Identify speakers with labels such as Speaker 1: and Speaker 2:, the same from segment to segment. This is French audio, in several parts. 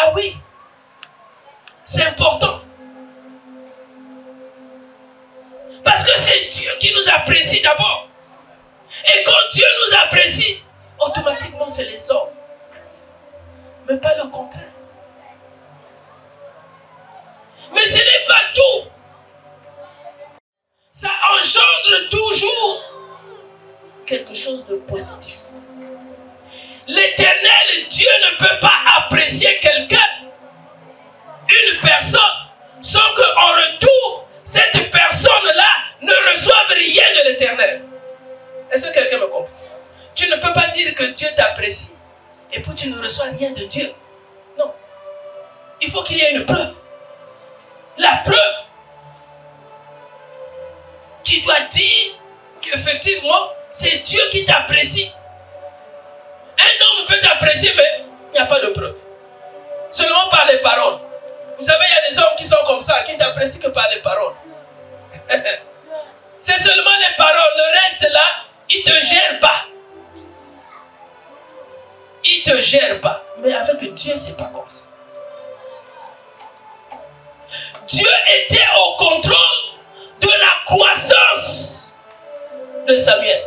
Speaker 1: Ah oui, c'est important. Parce que c'est Dieu qui nous apprécie d'abord. Et quand Dieu nous apprécie, automatiquement c'est les hommes. Mais pas le contraire. Mais ce n'est pas tout. Ça engendre toujours quelque chose de positif. L'Éternel Dieu ne peut pas apprécier quelqu'un, une personne, sans qu'en retour, cette personne-là ne reçoive rien de l'Éternel. Est-ce que quelqu'un me comprend? Tu ne peux pas dire que Dieu t'apprécie et puis tu ne reçois rien de Dieu. Non. Il faut qu'il y ait une preuve. La preuve qui doit dire qu'effectivement, c'est Dieu qui t'apprécie. Un homme peut t'apprécier, mais il n'y a pas de preuve. Seulement par les paroles. Vous savez, il y a des hommes qui sont comme ça, qui ne t'apprécient que par les paroles. C'est seulement les paroles. Le reste là, il ne te gère pas. Il ne te gère pas. Mais avec Dieu, ce n'est pas comme ça. Dieu était au contrôle de la croissance de Samuel.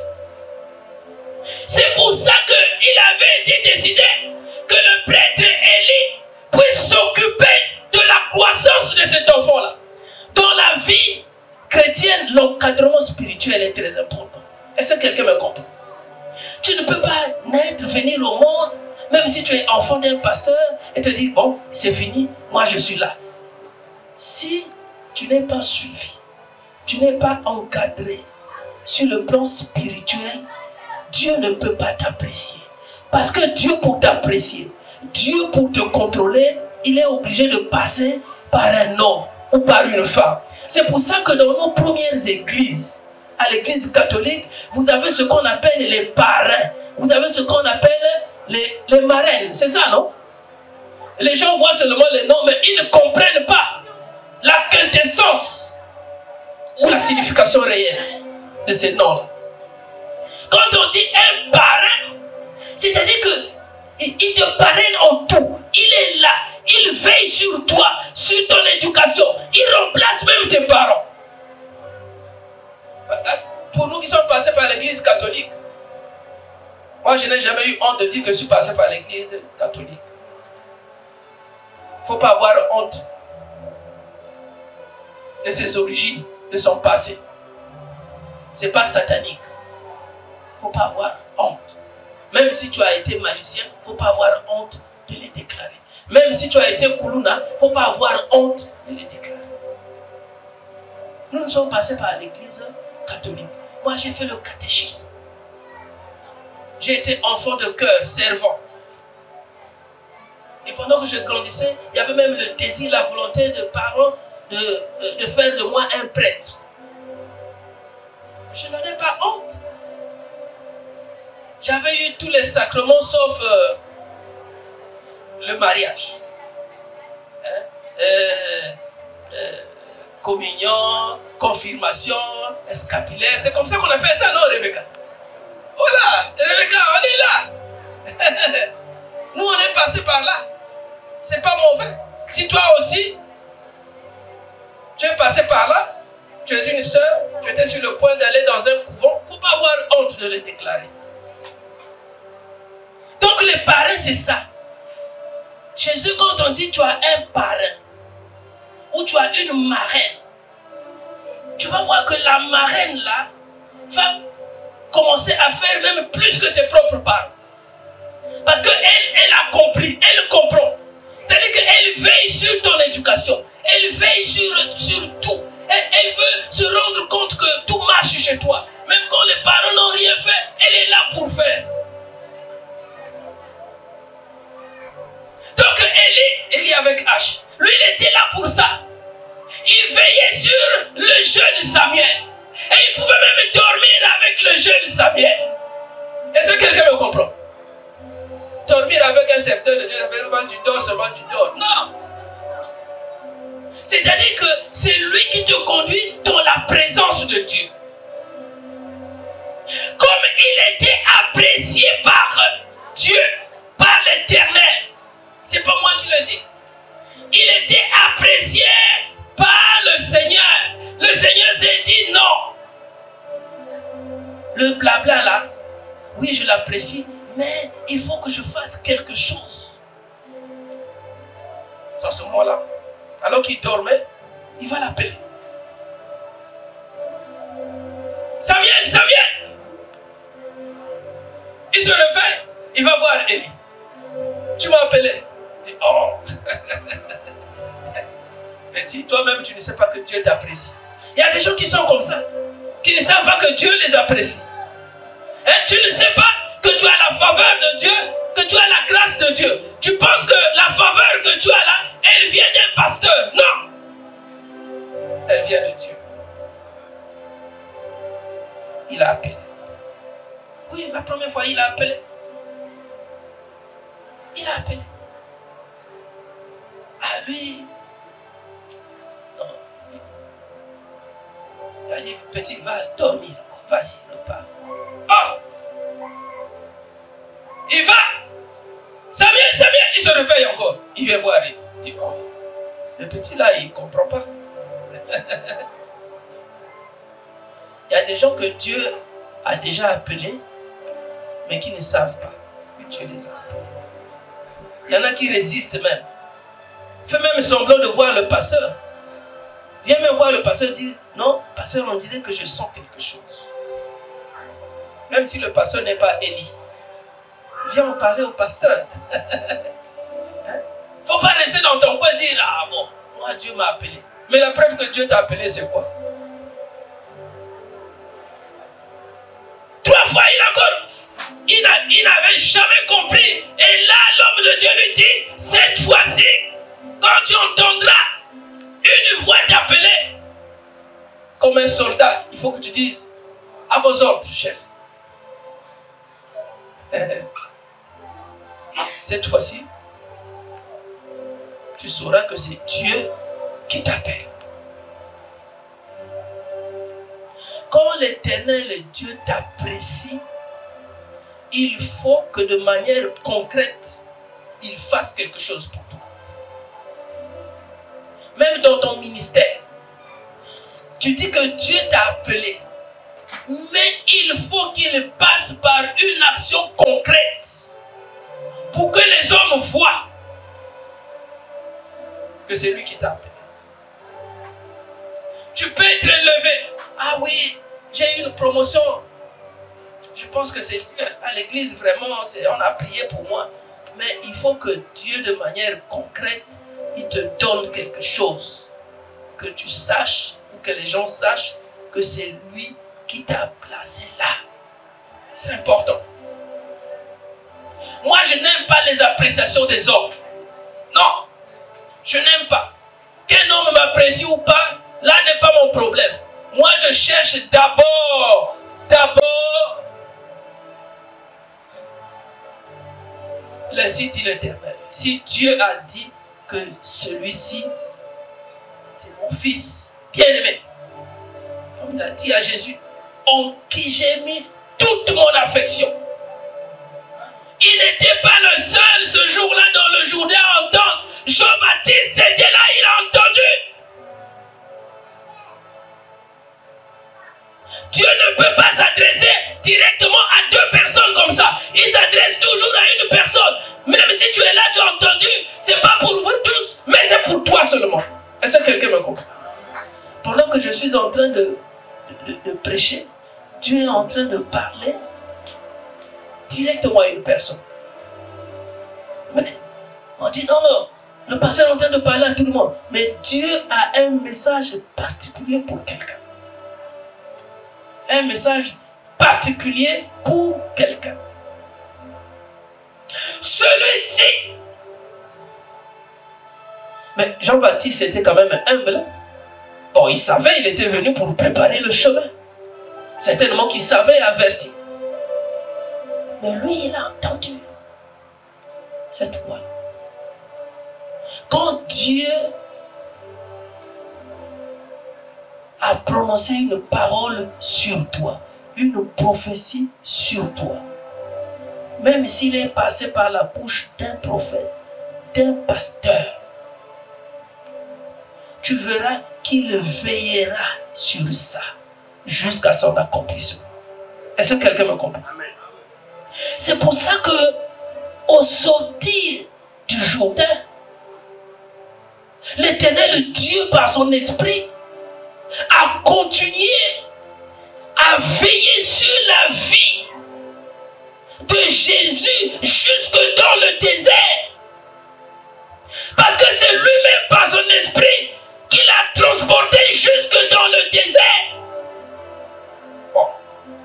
Speaker 1: C'est pour ça qu'il avait été décidé que le prêtre Élie puisse s'occuper de la croissance de cet enfant-là. Dans la vie chrétienne, l'encadrement spirituel est très important. Est-ce que quelqu'un me comprend? Tu ne peux pas naître, venir au monde, même si tu es enfant d'un pasteur, et te dire, bon, c'est fini, moi je suis là. Si tu n'es pas suivi, tu n'es pas encadré sur le plan spirituel, Dieu ne peut pas t'apprécier. Parce que Dieu, pour t'apprécier, Dieu, pour te contrôler, il est obligé de passer par un homme ou par une femme. C'est pour ça que dans nos premières églises, à l'église catholique, vous avez ce qu'on appelle les parrains. Vous avez ce qu'on appelle les marraines. C'est ça, non? Les gens voient seulement les noms, mais ils ne comprennent pas la quintessence ou la signification réelle de ces noms-là. Quand on dit un parrain, c'est-à-dire qu'il te parraine en tout. Il est là, il veille sur toi, sur ton éducation. Il remplace même tes parents. Pour nous qui sommes passés par l'église catholique, moi je n'ai jamais eu honte de dire que je suis passé par l'église catholique. Il ne faut pas avoir honte de ses origines, de son passé. Ce n'est pas satanique. Il ne faut pas avoir honte. Même si tu as été magicien, il ne faut pas avoir honte de les déclarer. Même si tu as été koulouna, il ne faut pas avoir honte de les déclarer. Nous sommes passés par l'église catholique. Moi, j'ai fait le catéchisme. J'ai été enfant de cœur, servant. Et pendant que je grandissais, il y avait même le désir, la volonté de parents de faire de moi un prêtre. Je n'en ai pas honte. J'avais eu tous les sacrements sauf le mariage. Communion, confirmation, scapulaire. C'est comme ça qu'on appelle ça, non, Rebecca? Voilà, Rebecca, on est là. Nous, on est passé par là. C'est pas mauvais. Si toi aussi, tu es passé par là, tu es une sœur, tu étais sur le point d'aller dans un couvent, il ne faut pas avoir honte de le déclarer. Donc les parrains, c'est ça. Chez eux, quand on dit tu as un parrain, ou tu as une marraine, tu vas voir que la marraine là, va commencer à faire même plus que tes propres parents. Parce qu'elle a compris, elle comprend. C'est-à-dire qu'elle veille sur ton éducation. Elle veille sur tout. Elle veut se rendre compte que tout marche chez toi. Même quand les parents n'ont rien fait, elle est là pour faire. Donc Élie avec H, lui il était là pour ça. Il veillait sur le jeune Samuel. Et il pouvait même dormir avec le jeune Samuel. Est-ce que quelqu'un me comprend? Dormir avec un serviteur de Dieu, tu dors seulement, tu dors. Non. C'est-à-dire que c'est lui qui te conduit dans la présence de Dieu. Comme il était apprécié par Dieu, par l'Éternel. C'est pas moi qui le dis. blabla là, oui, je l'apprécie, mais il faut que je fasse quelque chose. C'est à ce moment-là, alors qu'il dormait, il va l'appeler. Samuel, Samuel! Il se réveille, il va voir Élie. Tu m'as appelé. Il dit, oh! Petit, toi-même, tu ne sais pas que Dieu t'apprécie. Il y a des gens qui sont comme ça, qui ne savent pas que Dieu les apprécie. Hein? Tu ne sais pas que tu as la faveur de Dieu, que tu as la grâce de Dieu. Tu penses que la faveur que tu as là, elle vient d'un pasteur. Non! Elle vient de Dieu. Il a appelé. Oui, la première fois, il a appelé. Il a appelé. Ah, lui. Non. Il a dit, petit, va dormir. Vas-y, repars. Oh! Il va. Samuel, Samuel, il se réveille encore. Il vient voir. Il dit, oh, le petit là, il ne comprend pas. Il y a des gens que Dieu a déjà appelés, mais qui ne savent pas que Dieu les a appelés. Il y en a qui résistent même. Fais même semblant de voir le pasteur. Viens même voir le pasteur et dire, non, pasteur, on dirait que je sens quelque chose. Même si le pasteur n'est pas Élie. Viens en parler au pasteur. Il ne faut pas rester dans ton coin et dire, ah bon, moi Dieu m'a appelé. Mais la preuve que Dieu t'a appelé, c'est quoi? 3 fois, il n'avait jamais compris. Et là, l'homme de Dieu lui dit, cette fois-ci, quand tu entendras une voix t'appeler, comme un soldat, il faut que tu dises, à vos ordres, chef. Cette fois-ci, tu sauras que c'est Dieu qui t'appelle. Quand l'Éternel Dieu t'apprécie, il faut que de manière concrète, il fasse quelque chose pour toi. Même dans ton ministère, tu dis que Dieu t'a appelé, mais il faut qu'il passe par une action concrète pour que les hommes voient que c'est lui qui t'a appelé. Tu peux être élevé. Ah oui, j'ai eu une promotion. Je pense que c'est Dieu. À l'église, vraiment, on a prié pour moi. Mais il faut que Dieu, de manière concrète, il te donne quelque chose. Que tu saches, ou que les gens sachent, que c'est lui qui t'a placé là. C'est important. Moi, je n'aime pas les appréciations des hommes. Non, je n'aime pas. Qu'un homme m'apprécie ou pas, là n'est pas mon problème. Moi, je cherche d'abord, l'ainsi dit l'Éternel. Si Dieu a dit que celui-ci, c'est mon fils bien-aimé, comme il a dit à Jésus, en qui j'ai mis toute mon affection. Il n'était pas le seul ce jour-là dans le Jourdain à entendre. Jean-Baptiste, c'était là, il a entendu. Dieu ne peut pas s'adresser directement à 2 personnes comme ça. Il s'adresse toujours à une personne. Même si tu es là, tu as entendu, c'est pas pour vous tous, mais c'est pour toi seulement. Est-ce que quelqu'un me comprend? Pendant que je suis en train de prêcher, Dieu est en train de parler directement à une personne. Mais on dit non, non, le pasteur est en train de parler à tout le monde. Mais Dieu a un message particulier pour quelqu'un. Un message particulier pour quelqu'un. Celui-ci. Mais Jean-Baptiste était quand même humble. Bon, il savait, il était venu pour préparer le chemin. Certainement qu'il savait avertir. Mais lui, il a entendu cette voix. Quand Dieu a prononcé une parole sur toi, une prophétie sur toi, même s'il est passé par la bouche d'un prophète, d'un pasteur, tu verras qu'il veillera sur ça jusqu'à son accomplissement. Est-ce que quelqu'un me comprend? C'est pour ça que, au sortir du Jourdain, l'Éternel Dieu, par son esprit, a continué à veiller sur la vie de Jésus jusque dans le désert. Parce que c'est lui-même, par son esprit, qui l'a transporté jusque dans le désert. Bon,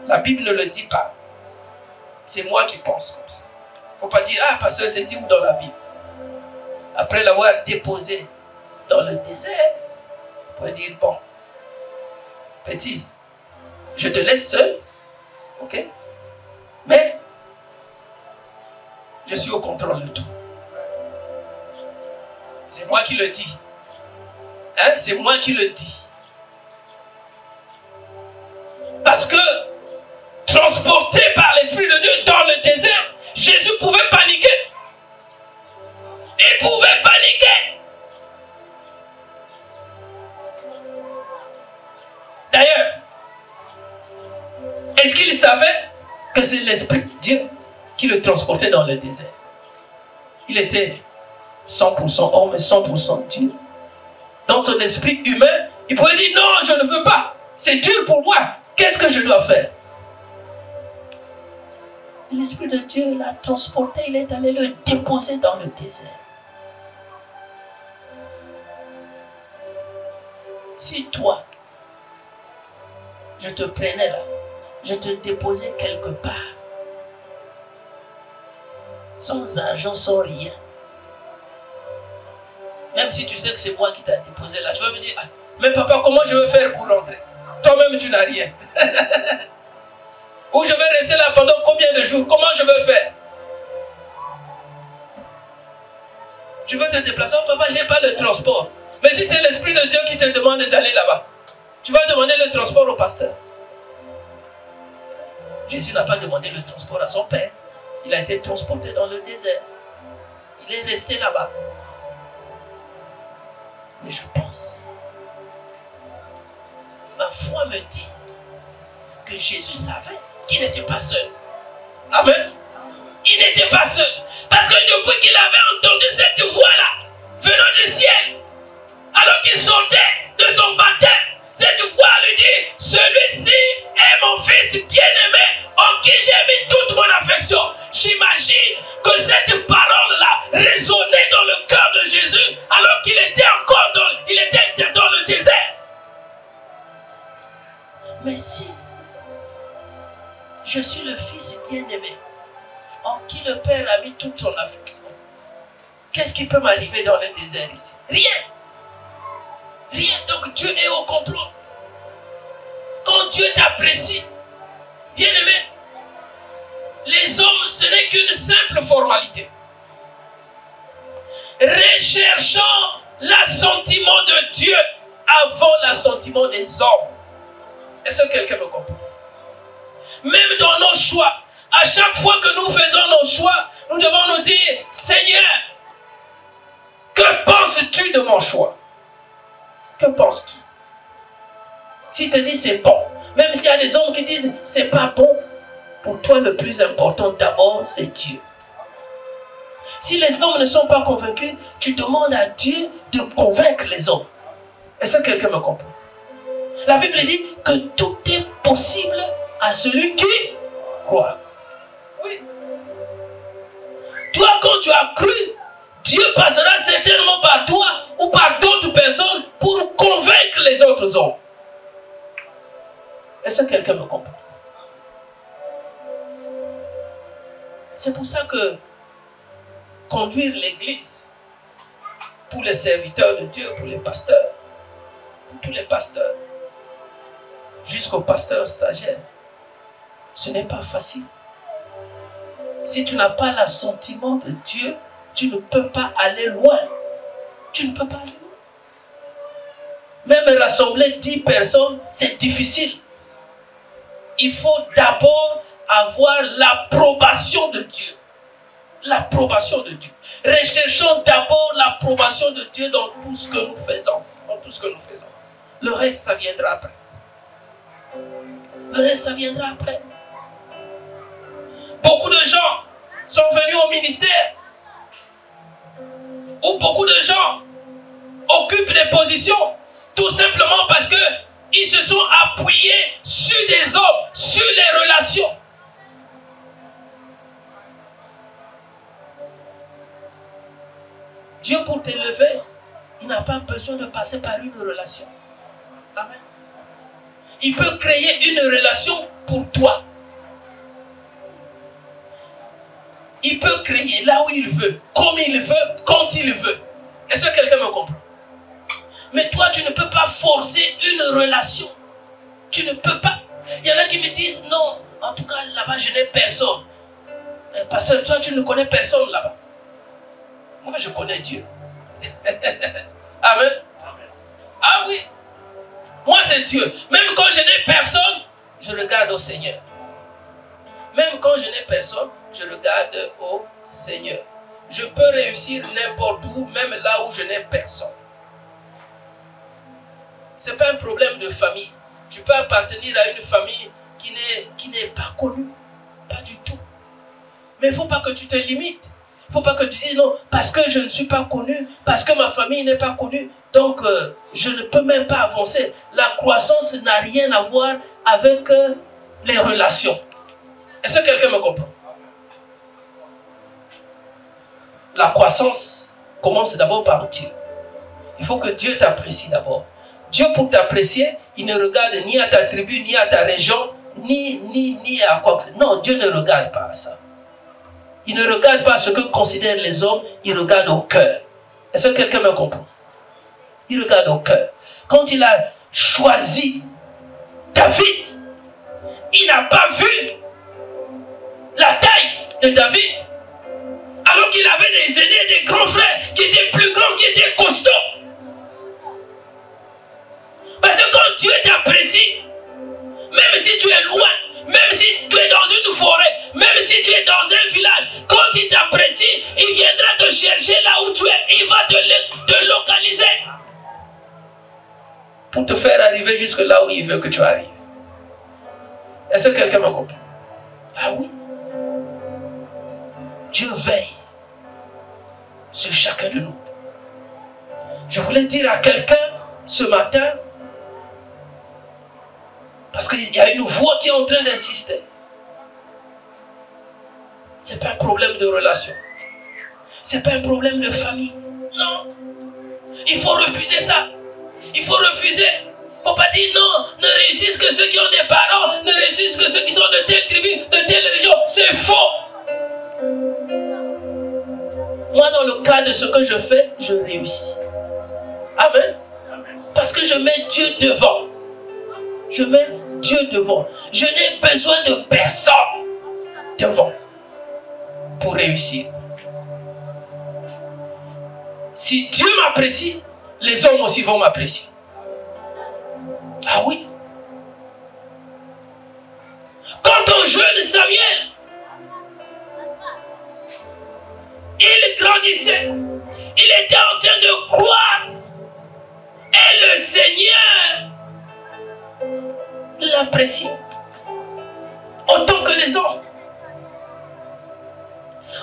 Speaker 1: la Bible ne le dit pas. C'est moi qui pense comme ça. Il ne faut pas dire, ah, pasteur, c'est dit où dans la Bible? Après l'avoir déposé dans le désert, on peut dire, bon, petit, je te laisse seul, ok? Mais, je suis au contrôle de tout. C'est moi qui le dis. Hein? C'est moi qui le dis. Parce que, transporté par l'Esprit de Dieu dans le désert, Jésus pouvait paniquer. Il pouvait paniquer. D'ailleurs, est-ce qu'il savait que c'est l'Esprit de Dieu qui le transportait dans le désert? Il était 100% homme et 100% Dieu. Dans son esprit humain, il pouvait dire non, je ne veux pas. C'est dur pour moi. Qu'est-ce que je dois faire? L'Esprit de Dieu l'a transporté, il est allé le déposer dans le désert. Si toi, je te prenais là, je te déposais quelque part, sans argent, sans rien, même si tu sais que c'est moi qui t'ai déposé là, tu vas me dire, ah, mais papa, comment je vais faire pour rentrer? Toi-même, tu n'as rien. Ou je vais rester là pendant combien de jours? Comment je vais faire? Tu veux te déplacer? Oh, papa, je n'ai pas le transport. Mais si c'est l'Esprit de Dieu qui te demande d'aller là-bas, tu vas demander le transport au pasteur. Jésus n'a pas demandé le transport à son Père. Il a été transporté dans le désert. Il est resté là-bas. Mais je pense, ma foi me dit que Jésus savait qu'il n'était pas seul. Amen. Il n'était pas seul. Parce que depuis qu'il avait entendu cette voix-là, venant du ciel, alors qu'il sortait de son baptême, cette voix lui dit, celui-ci est mon fils bien-aimé en qui j'ai mis toute mon affection. J'imagine que cette parole-là résonnait dans le cœur de Jésus alors qu'il était encore dans le désert. Mais si je suis le fils bien-aimé en qui le Père a mis toute son affection, qu'est-ce qui peut m'arriver dans le désert ici? Rien. Rien. Donc Dieu est au contrôle. Quand Dieu t'apprécie, bien-aimé, les hommes, ce n'est qu'une simple formalité. Recherchons l'assentiment de Dieu avant l'assentiment des hommes. Est-ce que quelqu'un me comprend? Même dans nos choix, à chaque fois que nous faisons nos choix, nous devons nous dire, Seigneur, que penses-tu de mon choix? Que penses-tu? Si te dis c'est bon, même s'il y a des hommes qui disent c'est pas bon, pour toi le plus important d'abord c'est Dieu. Si les hommes ne sont pas convaincus, tu demandes à Dieu de convaincre les hommes. Est-ce que quelqu'un me comprend? La Bible dit que tout est possible à celui qui croit. Oui. Toi, quand tu as cru, Dieu passera certainement par toi ou par d'autres personnes pour convaincre les autres hommes. Est-ce que quelqu'un me comprend? C'est pour ça que conduire l'église pour les serviteurs de Dieu, pour les pasteurs, pour tous les pasteurs, jusqu'aux pasteurs stagiaires, ce n'est pas facile. Si tu n'as pas l'assentiment de Dieu, tu ne peux pas aller loin. Tu ne peux pas aller loin. Même rassembler 10 personnes, c'est difficile. Il faut d'abord avoir l'approbation de Dieu. L'approbation de Dieu. Recherchons d'abord l'approbation de Dieu dans tout ce que nous faisons. Dans tout ce que nous faisons. Le reste, ça viendra après. Le reste, ça viendra après. beaucoup de gens sont venus au ministère, où beaucoup de gens occupent des positions, tout simplement parce qu'ils se sont appuyés sur des hommes, sur les relations. Dieu, pour t'élever, il n'a pas besoin de passer par une relation. Amen. Il peut créer une relation pour toi. Il peut créer là où il veut, comme il veut, quand il veut. Est-ce que quelqu'un me comprend? Mais toi, tu ne peux pas forcer une relation. Tu ne peux pas. Il y en a qui me disent, non, en tout cas, là-bas, je n'ai personne. Pasteur, toi, tu ne connais personne là-bas. Moi, je connais Dieu. Amen. Ah oui. Moi, c'est Dieu. Même quand je n'ai personne, je regarde au Seigneur. Même quand je n'ai personne, je regarde au Seigneur. Je peux réussir n'importe où, même là où je n'ai personne. Ce n'est pas un problème de famille. Tu peux appartenir à une famille qui n'est pas connue. Pas du tout. Mais il ne faut pas que tu te limites. Il ne faut pas que tu dises non, parce que je ne suis pas connu, parce que ma famille n'est pas connue, donc je ne peux même pas avancer. La croissance n'a rien à voir avec les relations. Est-ce que quelqu'un me comprend? La croissance commence d'abord par Dieu. Il faut que Dieu t'apprécie d'abord. Dieu, pour t'apprécier, il ne regarde ni à ta tribu, ni à ta région, ni à quoi que ce soit. Non, Dieu ne regarde pas à ça. Il ne regarde pas ce que considèrent les hommes, il regarde au cœur. Est-ce que quelqu'un me comprend? Il regarde au cœur. Quand il a choisi David, il n'a pas vu la taille de David. Alors qu'il avait des aînés, des grands frères qui étaient plus grands, qui étaient costauds. Parce que quand Dieu t'apprécie, même si tu es loin, même si tu es dans une forêt, même si tu es dans un village, quand il t'apprécie, il viendra te chercher là où tu es. Il va te localiser pour te faire arriver jusque là où il veut que tu arrives. Est-ce que quelqu'un m'a compris? Ah oui. Dieu veille sur chacun de nous. Je voulais dire à quelqu'un ce matin, parce qu'il y a une voix qui est en train d'insister. Ce n'est pas un problème de relation. Ce n'est pas un problème de famille. Non. Il faut refuser ça. Il faut refuser. Il ne faut pas dire non, ne réussissent que ceux qui ont des parents, ne réussissent que ceux qui sont de telle tribu, de telle région. C'est faux. Moi, dans le cas de ce que je fais, je réussis. Amen. Parce que je mets Dieu devant. Je mets Dieu devant. Je n'ai besoin de personne devant pour réussir. Si Dieu m'apprécie, les hommes aussi vont m'apprécier. Ah oui. Quant au jeune Samuel, il grandissait. Il était en train de croître. Et le Seigneur l'apprécie. Autant que les hommes.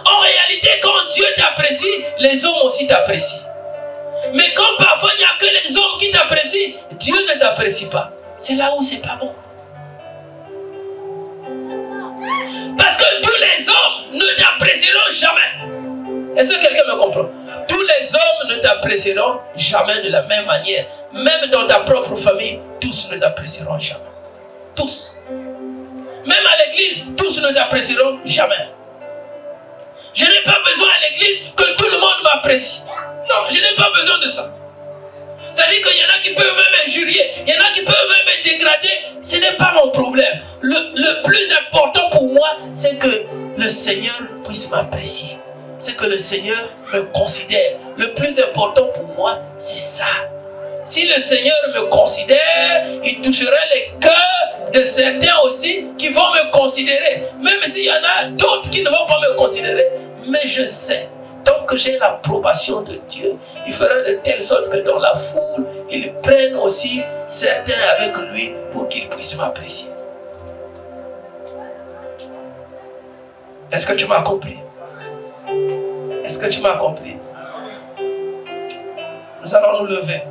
Speaker 1: En réalité, quand Dieu t'apprécie, les hommes aussi t'apprécient. Mais quand parfois il n'y a que les hommes qui t'apprécient, Dieu ne t'apprécie pas. C'est là où c'est pas bon. Parce que tous les hommes ne t'apprécieront jamais. Est-ce que quelqu'un me comprend? Tous les hommes ne t'apprécieront jamais de la même manière. Même dans ta propre famille, tous ne t'apprécieront jamais. Tous. Même à l'église, tous ne t'apprécieront jamais. Je n'ai pas besoin à l'église que tout le monde m'apprécie. Non, je n'ai pas besoin de ça. Ça veut dire qu'il y en a qui peuvent même injurier, il y en a qui peuvent même dégrader. Ce n'est pas mon problème. Le plus important pour moi, c'est que le Seigneur puisse m'apprécier. C'est que le Seigneur me considère. Le plus important pour moi, c'est ça. Si le Seigneur me considère, il touchera les cœurs de certains aussi qui vont me considérer. Même s'il y en a d'autres qui ne vont pas me considérer. Mais je sais, tant que j'ai l'approbation de Dieu, il fera de telle sorte que dans la foule, il prenne aussi certains avec lui pour qu'ils puissent m'apprécier. Est-ce que tu m'as compris? Est-ce que tu m'as compris? Nous allons nous lever.